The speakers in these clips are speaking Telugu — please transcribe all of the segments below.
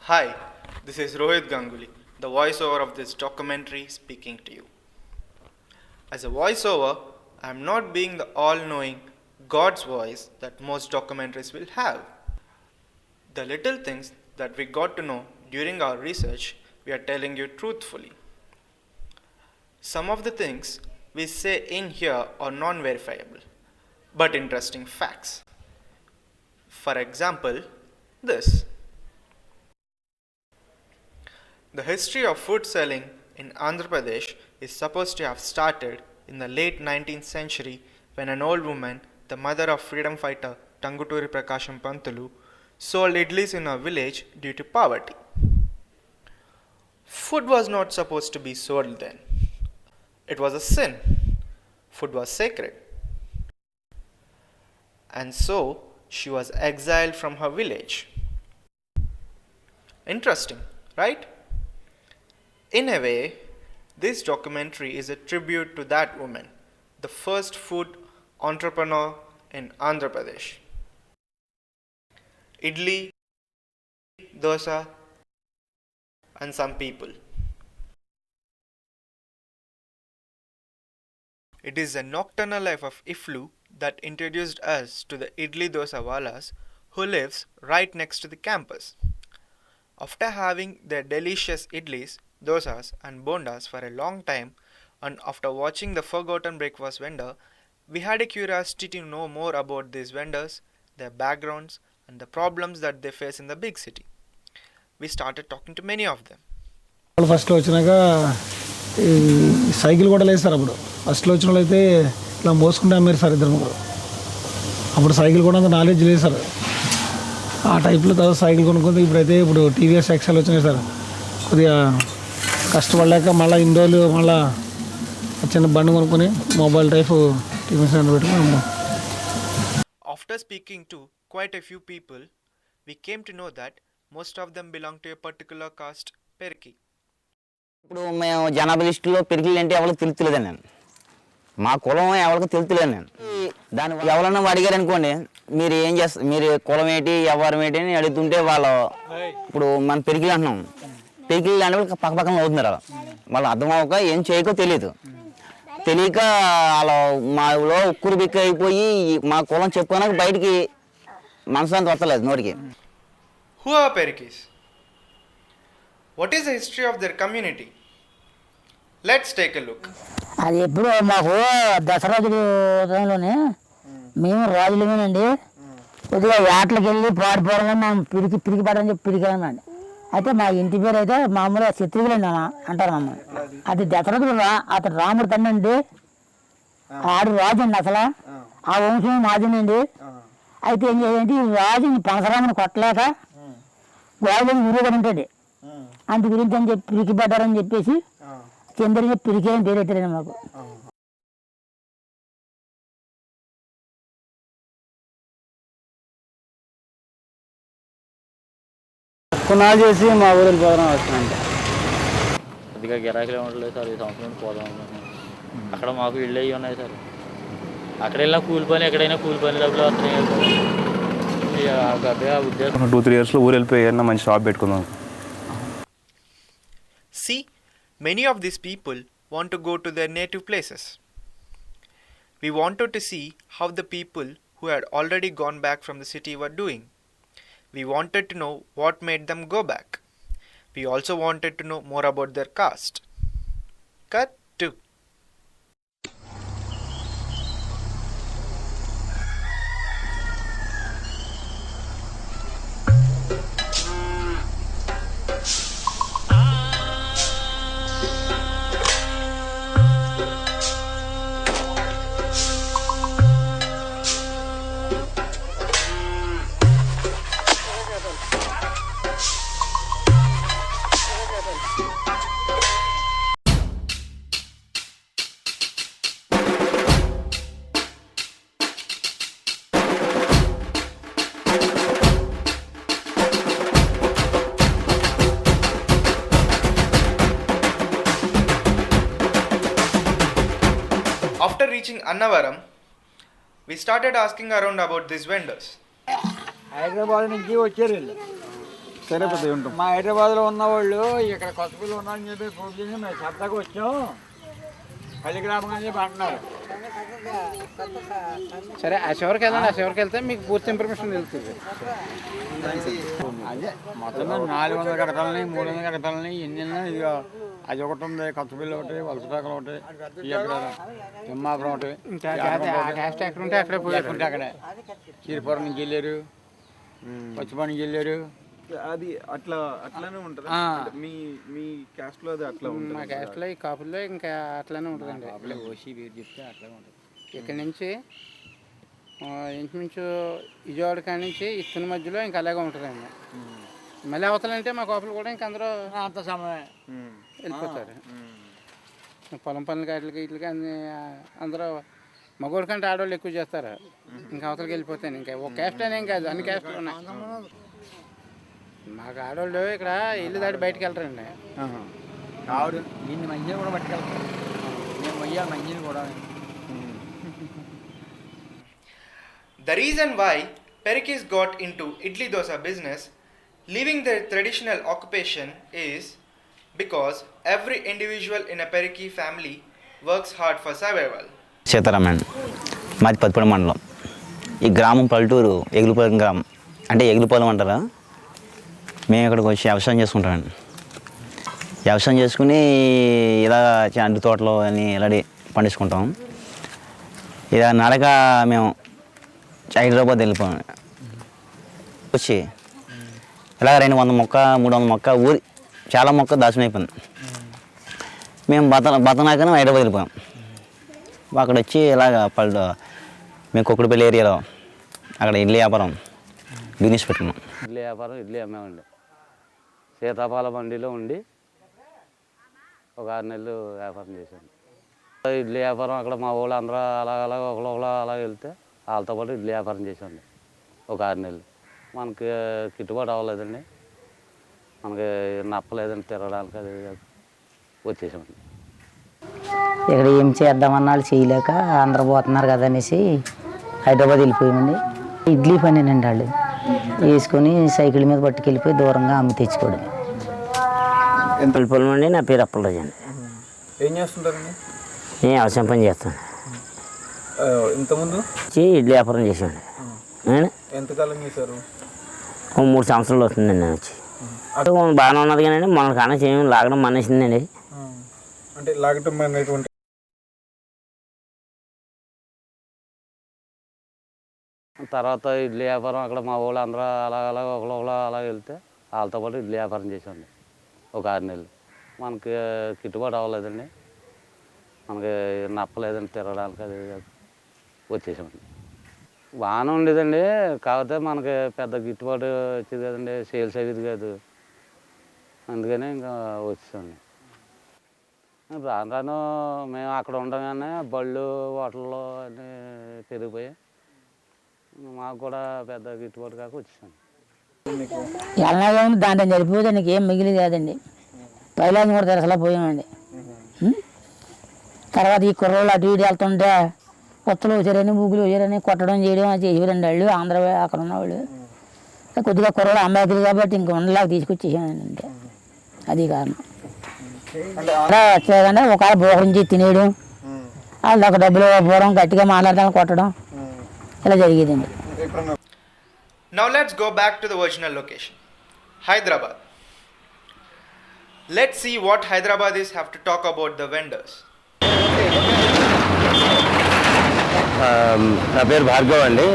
Hi, this is Rohit Ganguly, the voiceover of this documentary speaking to you. As a voiceover, I am not being the all knowing God's voice that most documentaries will have. The little things that we got to know during our research, we are telling you truthfully. Some of the things we say in here are non verifiable, but interesting facts. For example, this. The history of food selling in Andhra Pradesh is supposed to have started in the late 19th century when an old woman, the mother of freedom fighter Tanguturi Prakasham Pantulu, sold idlis in her village due to poverty. Food was not supposed to be sold then. It was a sin. Food was sacred. And so she was exiled from her village. Interesting, right? In a way, this documentary is a tribute to that woman, the first food entrepreneur in Andhra Pradesh. Idli, dosa, and some people. It is the nocturnal life of Iflu that introduced us to the idli dosa walas who lives right next to the campus. After having their delicious idlis, dosas, and bondas for a long time, and after watching the forgotten breakfast vendor, we had a curiosity to know more about these vendors, their backgrounds, and the problems that they face in the big city. We started talking to many of them. ఫస్ట్లో వచ్చినాక ఈ సైకిల్ కూడా లేదు సార్. అప్పుడు ఫస్ట్లో వచ్చిన వాళ్ళు అయితే ఇట్లా మోసుకుంటే అమ్మారు సార్ ఇద్దరు ముగ్గురు. అప్పుడు సైకిల్ కూడా అంత నాలెడ్జ్ లేదు సార్. ఆ టైప్లో తర్వాత సైకిల్ కొనుక్కుంది. ఇప్పుడు టీవీఎస్ ఎక్సెల్ వచ్చినాయి సార్. కొద్దిగా కష్టపడలేక మళ్ళీ ఇన్ని రోజులు మళ్ళీ చిన్న బండి కొనుక్కొని మొబైల్ టైప్ టీవీ సెంటర్ పెట్టుకుని. After speaking to quite a few people, we came to know that most of them belong to a particular caste, Periki. ఇప్పుడు మేము జనాభా లిస్టులో పెరిగిలు అంటే ఎవరికి తెలుతులేదండి. నేను మా కులం ఎవరికి తెలుతులేదు. నేను దాని ఎవరన్నా అడిగారు అనుకోండి, మీరు ఏం చేస్తారు, మీరు కులం ఏంటి ఎవరు ఏంటి అని అడుగుతుంటే వాళ్ళు ఇప్పుడు మనం పెరిగిలు అంటున్నాం, పెరిగిలు అంటే పక్క పక్కన అవుతున్నారు. వాళ్ళు అర్థం అవ్వక ఏం చేయకో తెలియదు. తెలియక వాళ్ళు మాలో ఉక్కురు బిక్క అయిపోయి మా కులం చెప్పుకోనక బయటికి మనసు అంత వస్తలేదు నోటికి. Who are Perikis? What is the history of their community? Let's take a look. అది ఎప్పుడు మాకు దసరా టైంలోనే మేము రాజులమేనండి. కొద్దిగా వేటలకు వెళ్ళి పాడిపోవడం మేము పిరికి పడని చెప్పి పిరికామండి. అయితే మా ఇంటి పేరు అయితే మామూలుగా శత్రువులండి అంటారు మమ్మల్ని. అది దశరథుడు అతడు రాముడు తండ్రి, ఆడు రాజు అండి. అసలు ఆ వంశం మాదినండి. అయితే ఏం చేయాలంటే ఈ రాజుని పనసరాముని కొట్టలేక గోడని గురువుగాడు ఉంటాడు, అందు గురించి అని చెప్పి పిరికి పడ్డారని చెప్పేసి చంద్రుని పిరికే అని పేరు పెట్టారండి మాకు. పునాది చేసి మా ఊరికి పోదాం వస్తుందంటే కొద్దిగా గిరాకీలు ఉండలేదు సార్. ఈ సంవత్సరం పోదాం అక్కడ మాకు ఇళ్ళు అవి ఉన్నాయి సార్. అక్కడ వెళ్ళినా కూలి పని, ఎక్కడైనా కూలి పని డబ్బులు వస్తున్నాయి. ఉద్దేశం 2-3 yearsలో ఊరు వెళ్ళిపోయి ఏమన్నా మంచి షాప్ పెట్టుకుందాం. See, many of these people want to go to their native places. We wanted to see how the people who had already gone back from the city were doing. We wanted to know what made them go back. We also wanted to know more about their caste. Cut 2. After reaching Annavaram, we started asking around about these vendors. Hyderabad నుంచి వచ్చారు వీళ్ళు. సరే పెద్ద ఉంటాం. మా హైదరాబాద్లో ఉన్నవాళ్ళు ఇక్కడ కొత్తపల్లి ఉన్నారని చెప్పి ఫోన్ చేసి మేము సరదాగా వచ్చాం పల్లి గ్రామం అని చెప్పి అంటున్నారు. సరే ఆ చివరికి వెళ్ళండి, ఆ చివరికి వెళ్తే మీకు పూర్తి ఇన్ఫర్మేషన్ తెలుస్తుంది. అదే మొత్తం 400 గడపలని 300 గడపలని ఎన్ని ఇదిగో అది ఒకటి ఉంది, కొత్తపల్లి ఒకటి, వలసపాకలు ఒకటి, తిమ్మాపురం ఒకటి, ఇంకా క్యాస్ట్ ఎక్కడ ఉంటే అక్కడే పోయారు. అక్కడే చీరపురం నుంచి వెళ్ళారు, పచ్చిపాడు నుంచి వెళ్ళారు. అది అట్లానే ఉంటుంది. మీ మీ క్యాస్ట్ లో అది అట్లా ఉంటుంది. మా క్యాస్ట్లో ఈ కాపుల్లో ఇంకా అట్లానే ఉంటుందండి. ఓసీ పేరు చెప్తే అట్లా ఉంటుంది. ఇక్కడి నుంచి ఇంచుమించు విజయవాడ కాడి నుంచి ఇస్తున్న మధ్యలో ఇంకా అలాగే ఉంటుందండి. మళ్ళీ అవతలంటే మా కాపులు కూడా ఇంక అందరూ అంత సమయం వెళ్ళిపోతారు. పొలం పనులకి వాటికి వీటికి అందరూ మగోడి కంటే ఆడవాళ్ళు ఎక్కువ చేస్తారు. ఇంకా అవతలకి వెళ్ళిపోతాను. ఇంకా ఒక క్యాస్ట్ అనేం కాదు, అన్ని క్యాస్ట్లు ఉన్నాయి. మాకు ఆడవాళ్ళు ఇక్కడ ఇల్లు దాటి బయటకు వెళ్తారండి. ఆవిడ దీన్ని మంచిని కూడా పట్టుకెళ్తారు. మేము అయ్యా మంచిని కూడా. The reason why Perikis got into idli dosa business, leaving their traditional occupation, is because every individual in a Periki family works hard for survival. Sitharaman మాది పత్తిపూడి మండలం. ఈ గ్రామం పల్లెటూరు ఎగులుపాలెం గ్రామం, అంటే ఎగులుపాలెం అంటారా. మేము ఇక్కడికి వచ్చి వ్యవసాయం చేసుకుంటామండి. వ్యవసాయం చేసుకుని ఇలా అంటు తోటలో అని ఇలాంటి పండించుకుంటాం. ఇలా నడక మేము హైదరాబాద్ వెళ్ళిపోయాం. వచ్చి ఇలా 200 మొక్క 300 మొక్క ఊరి చాలా మొక్క దాచిన అయిపోయింది. మేము బతనాకనే హైదరాబాద్ వెళ్ళిపోయాం. అక్కడ వచ్చి ఇలాగ మేము కుక్కడిపల్లి ఏరియాలో అక్కడ ఇడ్లీ వ్యాపారం బిజినెస్ పెట్టుకున్నాం. ఇడ్లీ వ్యాపారం ఇడ్లీ అమ్మేమండి. సీతాఫల మండీలో ఉండి ఒక 6 నెలలు వ్యాపారం చేశాను. ఇడ్లీ వ్యాపారం అక్కడ మా వాళ్ళు అందరూ అలాగ ఒకళ్ళు అలా వెళ్తే వాళ్ళతో పాటు ఇడ్లీ వ్యాపారం చేశాను ఒక 6 నెలలు. మనకి గిట్టుబాటు అవ్వలేదండి, మనకి నప్పలేదండి తిరగడానికి, అది వచ్చేసామండి. ఇక్కడ ఏం చేద్దామన్నా వాళ్ళు చేయలేక అందరూ పోతున్నారు కదా అనేసి హైదరాబాద్ వెళ్ళిపోయామండి. ఇడ్లీ పనేనండి వాళ్ళు వేసుకొని సైకిల్ మీద పట్టుకెళ్ళిపోయి దూరంగా అమ్మి తెచ్చుకోవడం. పొలం అండి. నా పేరు అప్పలరాజు అండి. ఏం చేస్తుంటారండి? నేను వ్యవసాయం పని చేస్తాను. ఇంతకుముందు ఇడ్లీ వ్యాపారం చేసామండి. ఎంతకాలం చేశారు? 3 సంవత్సరాలు వస్తుందండి నేను వచ్చి. బాగానే ఉన్నది కానీ మన కానీ చేయడం లాగడం మానేసిందండి. అంటే లాగటం అనేటువంటి తర్వాత ఇడ్లీ వ్యాపారం అక్కడ మా వాళ్ళు అందరూ అలాగ ఒకళ్ళు అలా వెళ్తే వాళ్ళతో పాటు ఇడ్లీ వ్యాపారం చేసామండి ఒక 6 నెలలు. మనకి గిట్టుబాటు అవ్వలేదండి, మనకి నప్పలేదండి తిరగడానికి, అది వచ్చేసామండి. బాగానే ఉండేదండి, కాకపోతే మనకి పెద్ద గిట్టుబాటు వచ్చేది కదండి, సేల్స్ అయ్యేది కాదు. అందుకని ఇంకా వచ్చేసామండి. రాను రాను మేము అక్కడ ఉండగానే బళ్ళు హోటల్లో అన్నీ పెరిగిపోయాయి. మాకు కూడా పెద్ద గిట్టుబాటు కాక వచ్చేసాం. ఎలాగో దాంట్లో జరిపోతే నీకు ఏం మిగిలింది కాదండి. పైలాన్ని కూడా తెరసలా పోయామండి. తర్వాత ఈ కుర్రోళ్ళు అటు ఇటు వెళ్తుంటే కొత్తలు వచ్చారని ఊగులు వచ్చారని కొట్టడం చేయడం అది చేసేవారండి వాళ్ళు. ఆంధ్ర అక్కడ ఉన్నవాళ్ళు కొద్దిగా కుర్రోళ్ళు అమ్మాయిలు కాబట్టి ఇంక ఉండలాగా తీసుకొచ్చేసానండి. అంటే అది కారణం. వచ్చేదంటే ఒక బోకరించి తినేయడం, వాళ్ళు ఒక డబ్బులు పోవడం, గట్టిగా మాట్లాడడం, కొట్టడం ఇలా జరిగేదండి. Now let's go back to the original location, Hyderabad. Let's see what Hyderabadis have to talk about the vendors. నా పేరు భార్గవ్ అండి.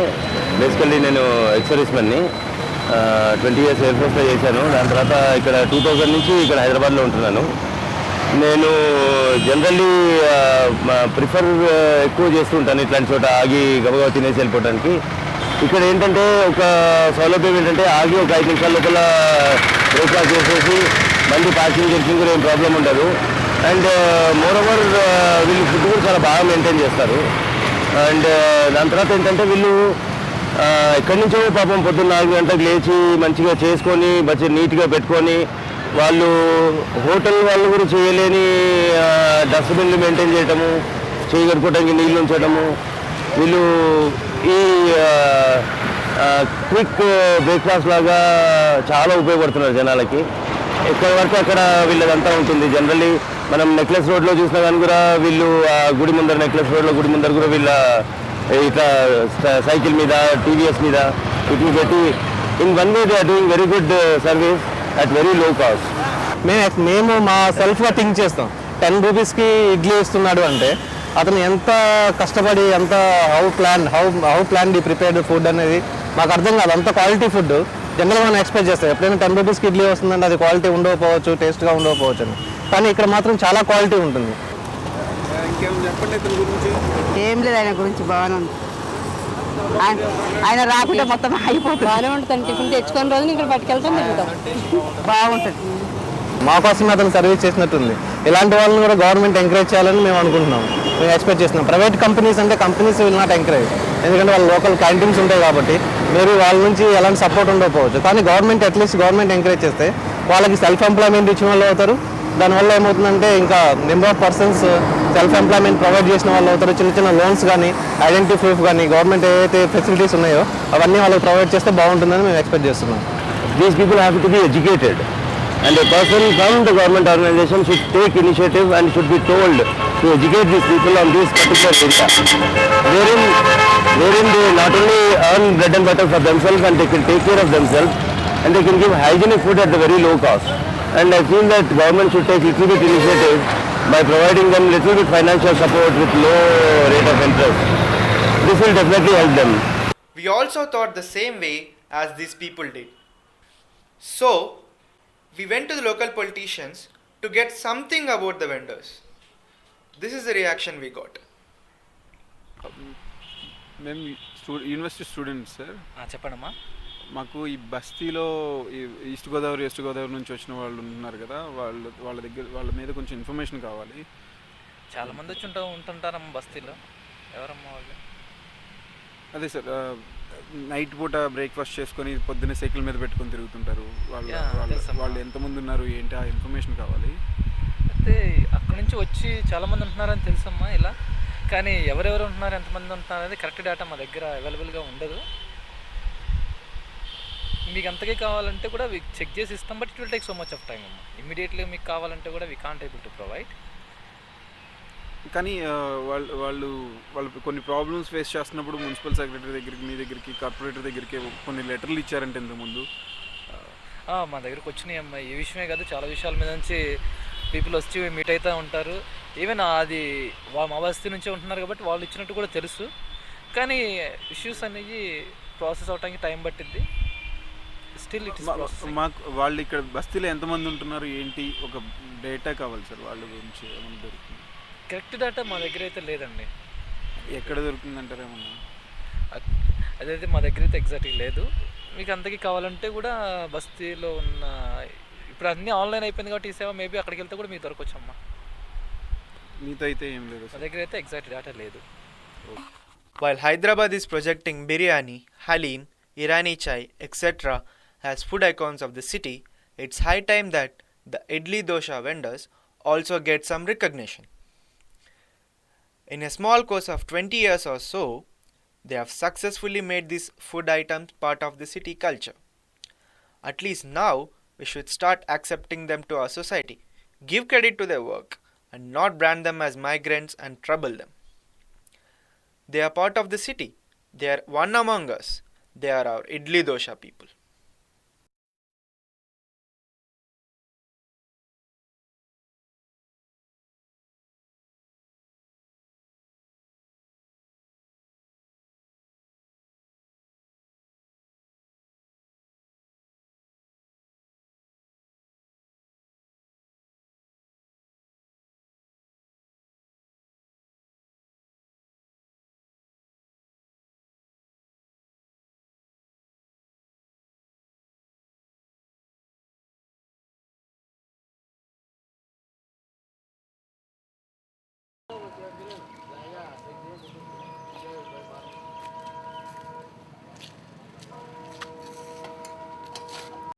బేసికల్లీ నేను ఎక్స్-సర్వీస్మెన్ని. 20 years ఎయిర్ ఫోర్స్లో చేశాను. దాని తర్వాత ఇక్కడ 2000 నుంచి ఇక్కడ హైదరాబాద్లో ఉంటున్నాను. నేను జనరల్లీ ప్రిఫర్ ఎక్కువ చేస్తుంటాను ఇట్లాంటి చోట ఆగి గబగబా తినేసి వెళ్ళిపోవడానికి. ఇక్కడ ఏంటంటే ఒక సౌలభ్యం ఏంటంటే ఆగి ఒక 5 నిమిషాల లోపల బ్రేక్ఫాస్ట్ చేసేసి మళ్ళీ పార్కింగ్ గిర్కింగ్ కూడా ఏం ప్రాబ్లం ఉండదు. అండ్ మోరోవర్ వీళ్ళు ఫుడ్ కూడా చాలా బాగా మెయింటైన్ చేస్తారు. అండ్ దాని తర్వాత ఏంటంటే వీళ్ళు ఎక్కడి నుంచో పాపం పొద్దున్న 4 గంటలకు లేచి మంచిగా చేసుకొని మంచిగా నీట్గా పెట్టుకొని, వాళ్ళు హోటల్ వాళ్ళు కూడా చేయలేని డస్ట్బిన్లు మెయింటైన్ చేయటము, చేయి కడుక్కోవడానికి నీళ్ళు ఉంచడము, వీళ్ళు ఈ క్విక్ బ్రేక్ఫాస్ట్ లాగా చాలా ఉపయోగపడుతున్నారు జనాలకి. ఎక్కడి వరకు అక్కడ వీళ్ళదంతా ఉంటుంది. జనరల్లీ మనం నెక్లెస్ రోడ్లో చూసినా కానీ కూడా వీళ్ళు గుడి ముందర, నెక్లెస్ రోడ్లో గుడి ముందర కూడా వీళ్ళ ఇట్లా సైకిల్ మీద, టీవీఎస్ మీద వీటిని పెట్టి in one way they are doing very good service at very low cost. మేము మా సెల్ఫ్గా థింక్ చేస్తాం. 10 రూపీస్కి ఇడ్లీ ఇస్తున్నాడు అంటే అతను ఎంత కష్టపడి, ఎంత how plan the prepared food అనేది మాకు అర్థం కాదు. అంత క్వాలిటీ ఫుడ్ జనరల్గా మనం ఎక్స్పెక్ట్ చేస్తాం. ఎప్పుడైనా 10 రూపీస్కి ఇడ్లీ వస్తుందంటే అది క్వాలిటీ ఉండకపోవచ్చు, టేస్ట్గా ఉండకపోవచ్చు అని. కానీ ఇక్కడ మాత్రం చాలా క్వాలిటీ ఉంటుంది. ఏం లేదు ఆయన గురించి బాగానే ఉంది. ఆయన రాకుంటే మొత్తం అయిపోతుంది. బాగానే ఉంటుంది. టిఫిన్ తెచ్చుకొని రోజున ఇక్కడ పట్టుకెళ్తాం, తింటాం, బాగుంటుంది. మా కోసమే అతను సర్వీస్ చేసినట్టుంది. ఇలాంటి వాళ్ళని కూడా గవర్నమెంట్ ఎంకరేజ్ చేయాలని మేము అనుకుంటున్నాం, మేము ఎక్స్పెక్ట్ చేస్తున్నాం. ప్రైవేట్ కంపెనీస్ అంటే కంపెనీస్ విల్ నాట్ ఎంకరేజ్, ఎందుకంటే వాళ్ళ లోకల్ క్యాంటీన్స్ ఉంటాయి కాబట్టి మేబీ వాళ్ళ నుంచి ఎలాంటి సపోర్ట్ ఉండకపోవచ్చు. కానీ గవర్నమెంట్ అట్లీస్ట్ గవర్నమెంట్ ఎంకరేజ్ చేస్తే వాళ్ళకి సెల్ఫ్ ఎంప్లాయ్మెంట్ ఇచ్చిన వాళ్ళు అవుతారు. దానివల్ల ఏమవుతుందంటే ఇంకా number of persons self employment provide చేసిన వాళ్ళు అవుతారు. చిన్న చిన్న లోన్స్ కానీ, ఐడెంటిటీ ప్రూఫ్ కానీ, గవర్నమెంట్ ఏదైతే ఫెసిలిటీస్ ఉన్నాయో అవన్నీ వాళ్ళకి ప్రొవైడ్ చేస్తే బాగుంటుందని మేము ఎక్స్పెక్ట్ చేస్తున్నాం. These people have to be educated, and a person from the government organization should take initiative and should be told to educate these people on this particular area, wherein they not only earn bread and butter for themselves and they can take care of themselves, and they can give hygienic food at a very low cost. And I feel that government should take little bit initiative by providing them little bit financial support with low rate of interest. This will definitely help them. We also thought the same way as these people did. So, we went to the local politicians to get something about the vendors. This is the reaction we got. మేము యూనివర్సిటీ స్టూడెంట్స్ సార్. చెప్పండమ్మా. మాకు ఈ బస్తీలో ఈస్ట్ గోదావరి, వెస్ట్ గోదావరి నుంచి వచ్చిన వాళ్ళు ఉంటున్నారు కదా, వాళ్ళ మీద కొంచెం ఇన్ఫర్మేషన్ కావాలి. చాలామంది వచ్చి ఉంటుంటారమ్మా బస్తీలో. ఎవరమ్మా వాళ్ళు? అదే సార్, నైట్ పూట బ్రేక్ఫాస్ట్ చేసుకొని పొద్దున్నే సైకిల్ మీద పెట్టుకొని తిరుగుతుంటారు. వాళ్ళు ఎంతమంది ఉన్నారు ఏంటి ఆ ఇన్ఫర్మేషన్ కావాలి. అయితే అక్కడి నుంచి వచ్చి చాలామంది ఉంటున్నారని తెలుసమ్మా ఇలా. కానీ ఎవరెవరు ఉంటున్నారు, ఎంతమంది ఉంటున్నారు అనేది కరెక్ట్ డేటా మా దగ్గర అవైలబుల్గా ఉండదు. మీకు అంతకే కావాలంటే కూడా చెక్ చేసి ఇస్తాం, but it will take so much of time అమ్మా. ఇమీడియట్లీ మీకు కావాలంటే కూడా we can't able to provide. కానీ వాళ్ళు కొన్ని ప్రాబ్లమ్స్ ఫేస్ చేస్తున్నప్పుడు మున్సిపల్ సెక్రటరీ దగ్గరికి, మీ దగ్గరికి, కార్పొరేటర్ దగ్గరికి కొన్ని లెటర్లు ఇచ్చారంటే ఇంతకుముందు. మా దగ్గరకు వచ్చినాయి అమ్మా. ఈ విషయమే కాదు, చాలా విషయాల మీద నుంచి పీపుల్ వచ్చి మీట్ అవుతూ ఉంటారు. ఈవెన్ అది మా బస్తీ నుంచే ఉంటున్నారు కాబట్టి వాళ్ళు ఇచ్చినట్టు కూడా తెలుసు. కానీ ఇష్యూస్ అనేవి ప్రాసెస్ అవడానికి టైం పట్టిద్ది. స్టిల్ ఇట్ మాకు వాళ్ళు ఇక్కడ బస్తీలో ఎంతమంది ఉంటున్నారు ఏంటి ఒక డేటా కావాలి సార్. వాళ్ళ గురించి ఏమన్నా దొరుకుతుంది? కరెక్ట్ డేటా మా దగ్గర అయితే లేదండి. ఎక్కడ దొరుకుతుందంటారు ఏమన్నా? అదైతే మా దగ్గర అయితే ఎగ్జాక్ట్గా లేదు. మీకు అంతకీ కావాలంటే కూడా బస్తీలో ఉన్న, ఇప్పుడు అన్నీ ఆన్లైన్ అయిపోయింది కాబట్టి ఈ సేవ మేబీ అక్కడికి వెళ్తే కూడా మీకు దొరకొచ్చమ్మా. మీతో అయితే ఏం లేదు మా దగ్గర అయితే ఎగ్జాక్ట్ డేటా లేదు. While Hyderabad is projecting biryani, halim, Irani chai, etc. as food icons of the city, it's high time that the idli dosha vendors also get some recognition. In a small course of 20 years or so, they have successfully made these food items part of the city culture. At least now, we should start accepting them to our society, give credit to their work, and not brand them as migrants and trouble them. They are part of the city. They are one among us. They are our idli dosha people.